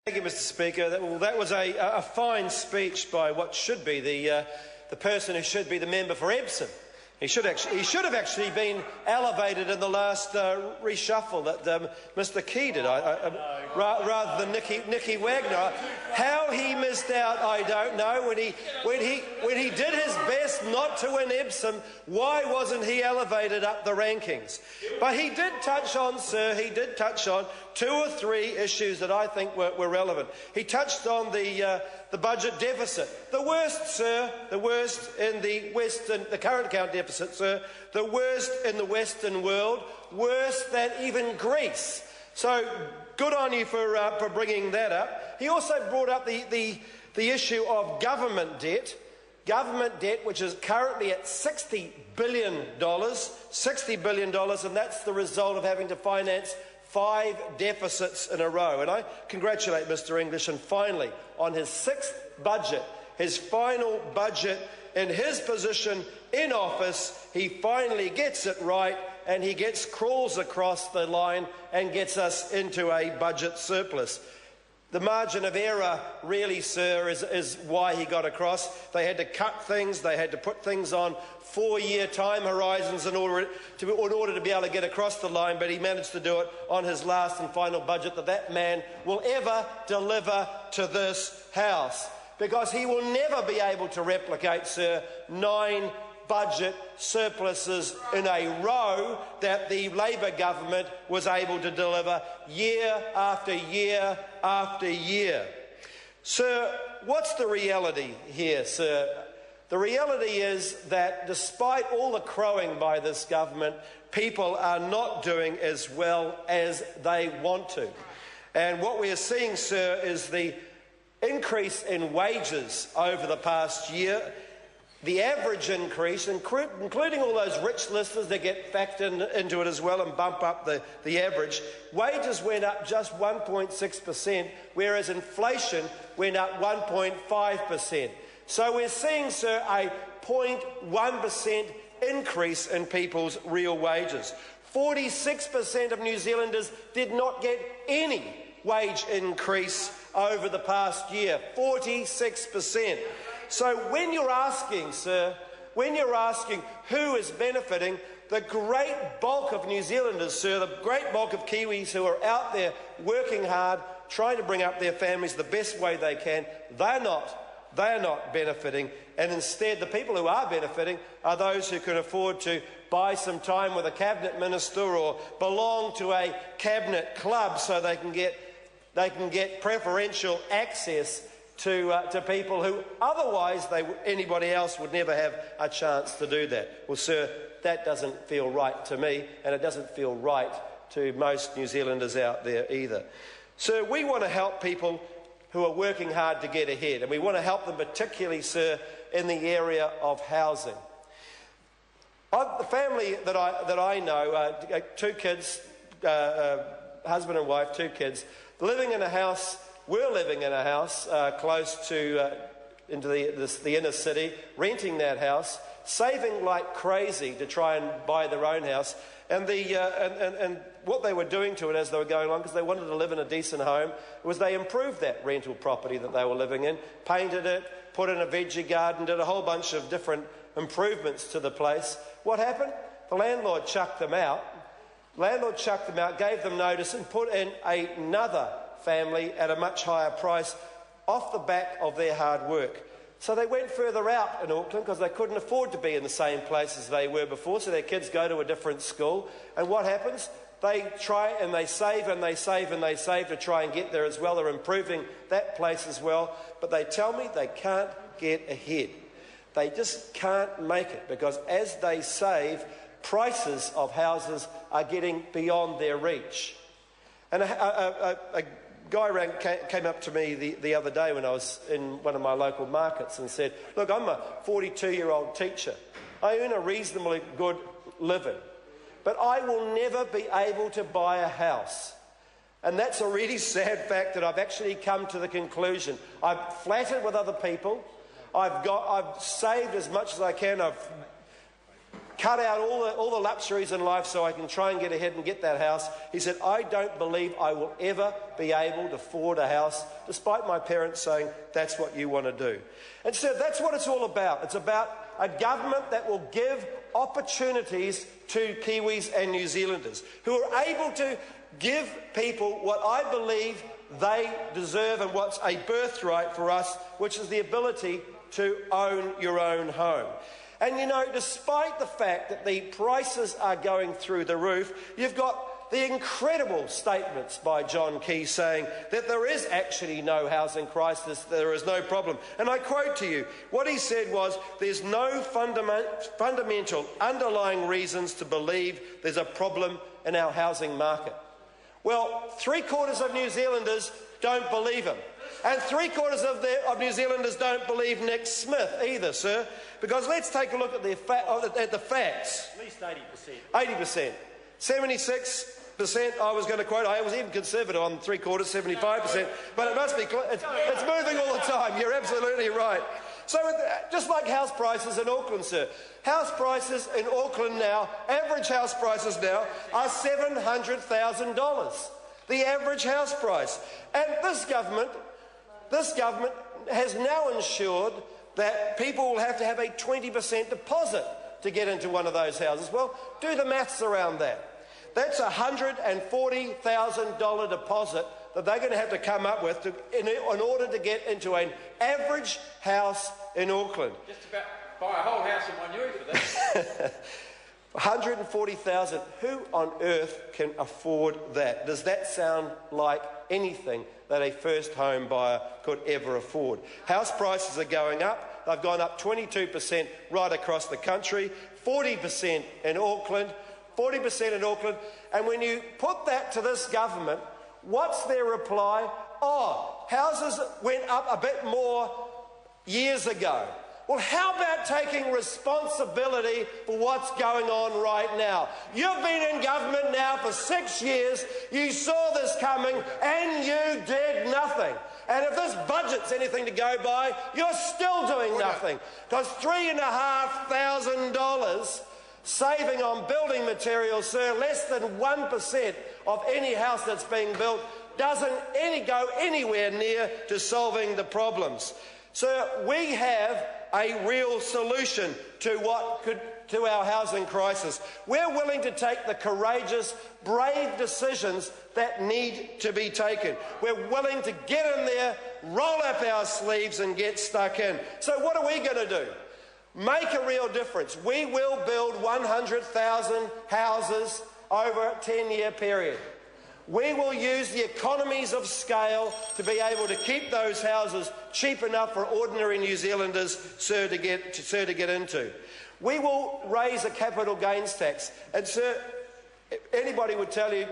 Thank you, Mr. Speaker. That was a fine speech by what should be the person who should be the member for Epsom. He should have actually been elevated in the last reshuffle that Mr. Key did, rather than Nicky Wagner. How he missed out, I don't know. When he did his best not to win Epsom, why wasn't he elevated up the rankings? But he did touch on, sir. He did touch on 2 or 3 issues that I think were relevant. He touched on the budget deficit. The worst, sir, the worst in the current account deficit, sir, the worst in the Western world, worse than even Greece. So good on you for bringing that up. He also brought up the issue of government debt, which is currently at $60 billion, and that's the result of having to finance 5 deficits in a row. And I congratulate Mr. English, and finally, on his 6th budget, his final budget in his position in office, he finally gets it right, and he crawls across the line and gets us into a budget surplus. The margin of error, really, sir, is why he got across. They had to cut things, they had to put things on 4-year time horizons in order to be able to get across the line, but he managed to do it on his last and final budget that man will ever deliver to this House, because he will never be able to replicate, sir, 9 budget surpluses in a row that the Labor government was able to deliver year after year after year. Sir, what's the reality here, sir? The reality is that despite all the crowing by this government, people are not doing as well as they want to. And what we are seeing, sir, is the increase in wages over the past year. The average increase, including all those rich listeners that get factored into it as well and bump up the average, wages went up just 1.6%, whereas inflation went up 1.5%. So we're seeing, sir, a 0.1% increase in people's real wages. 46% of New Zealanders did not get any wage increase over the past year. 46%. So when you're asking, sir, who is benefiting, the great bulk of New Zealanders, sir, the great bulk of Kiwis who are out there working hard, trying to bring up their families the best way they can, they're not benefiting. And instead, the people who are benefiting are those who can afford to buy some time with a cabinet minister or belong to a cabinet club so they can get preferential access to people who otherwise anybody else would never have a chance to do that. Well, sir, that doesn't feel right to me, and it doesn't feel right to most New Zealanders out there either. Sir, we want to help people who are working hard to get ahead, and we want to help them particularly, sir, in the area of housing. The family that I know, 2 kids, husband and wife, 2 kids, living in a house. We're living in a house close to into the inner city, renting that house, saving like crazy to try and buy their own house. And what they were doing to it as they were going along, because they wanted to live in a decent home, was they improved that rental property that they were living in, painted it, put in a veggie garden, did a whole bunch of different improvements to the place. What happened? The landlord chucked them out. Gave them notice, and put in another family at a much higher price off the back of their hard work. So they went further out in Auckland because they couldn't afford to be in the same place as they were before, so their kids go to a different school. And what happens? They try and they save and they save and they save to try and get there as well. They're improving that place as well. But they tell me they can't get ahead. They just can't make it because as they save, prices of houses are getting beyond their reach. And a guy came up to me the other day when I was in one of my local markets and said, look, I'm a 42-year-old teacher. I earn a reasonably good living, but I will never be able to buy a house. And that's a really sad fact that I've actually come to the conclusion. I've flattered with other people. I've saved as much as I can. I've cut out all the luxuries in life so I can try and get ahead and get that house. He said, I don't believe I will ever be able to afford a house, despite my parents saying, that's what you want to do. And so that's what it's all about. It's about a government that will give opportunities to Kiwis and New Zealanders, who are able to give people what I believe they deserve and what's a birthright for us, which is the ability to own your own home. And you know, despite the fact that the prices are going through the roof, you've got the incredible statements by John Key saying that there is actually no housing crisis, there is no problem. And I quote to you, what he said was, there's no fundamental underlying reasons to believe there's a problem in our housing market. Well, 3/4 of New Zealanders don't believe him. And 3/4 of New Zealanders don't believe Nick Smith either, sir. Because let's take a look at the facts. At least 80%. 80%. 76%, I was going to quote, I was even conservative on 3/4, 75%. But it must be, it's moving all the time. You're absolutely right. So just like house prices in Auckland, sir. House prices in Auckland now, average house prices now, are $700,000. The average house price. And this government has now ensured that people will have to have a 20% deposit to get into one of those houses. Well, do the maths around that. That's a $140,000 deposit that they're going to have to come up with in order to get into an average house in Auckland. Just about buy a whole house in one year for that. 140,000. Who on earth can afford that? Does that sound like anything that a first home buyer could ever afford? House prices are going up. They've gone up 22% right across the country, 40% in Auckland, 40% in Auckland. And when you put that to this government, what's their reply? Oh, houses went up a bit more years ago. Well, how about taking responsibility for what's going on right now? You've been in government now for 6 years. You saw this coming and you did nothing. And if this budget's anything to go by, you're still doing nothing. Because $3,500 saving on building materials, sir, less than 1% of any house that's being built, doesn't go anywhere near to solving the problems. Sir, we have a real solution to our housing crisis. We're willing to take the courageous, brave decisions that need to be taken. We're willing to get in there, roll up our sleeves and get stuck in. So what are we going to do? Make a real difference. We will build 100,000 houses over a 10-year period. We will use the economies of scale to be able to keep those houses cheap enough for ordinary New Zealanders, sir, to get into. We will raise a capital gains tax. And, sir, anybody would tell you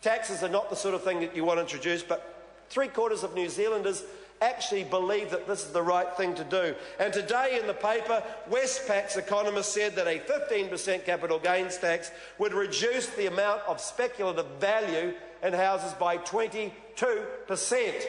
taxes are not the sort of thing that you want to introduce, but 3/4 of New Zealanders actually believe that this is the right thing to do. And today in the paper, Westpac's economist said that a 15% capital gains tax would reduce the amount of speculative value in houses by 22%.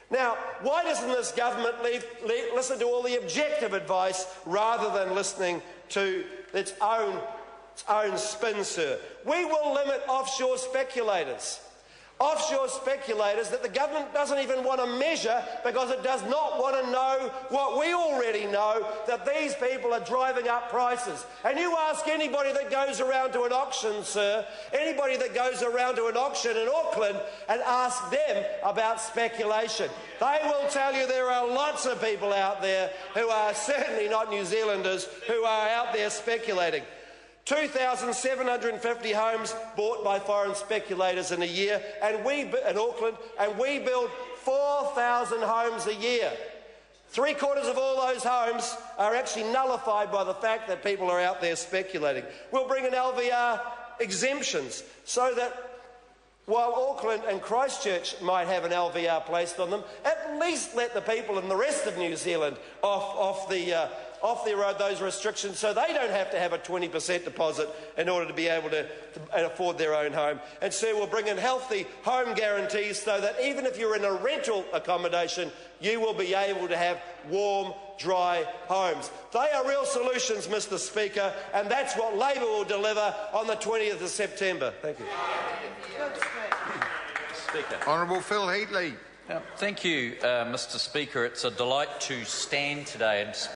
Now, why doesn't this government listen to all the objective advice rather than listening to its own spin, sir? We will limit offshore speculators. Offshore speculators that the government doesn't even want to measure because it does not want to know what we already know, that these people are driving up prices. And you ask anybody that goes around to an auction, sir, anybody that goes around to an auction in Auckland and ask them about speculation. They will tell you there are lots of people out there who are certainly not New Zealanders who are out there speculating. 2,750 homes bought by foreign speculators in a year, in Auckland, and we build 4,000 homes a year. 3/4 of all those homes are actually nullified by the fact that people are out there speculating. We'll bring in LVR exemptions so that while Auckland and Christchurch might have an LVR placed on them, at least let the people in the rest of New Zealand off the off their road those restrictions so they don't have to have a 20% deposit in order to be able to afford their own home. And sir, we'll bring in healthy home guarantees so that even if you're in a rental accommodation, you will be able to have warm, dry homes. They are real solutions, Mr Speaker, and that's what Labor will deliver on the 20th of September. Thank you. Speaker. Honourable Phil Heatley. Thank you, Mr Speaker. It's a delight to stand today and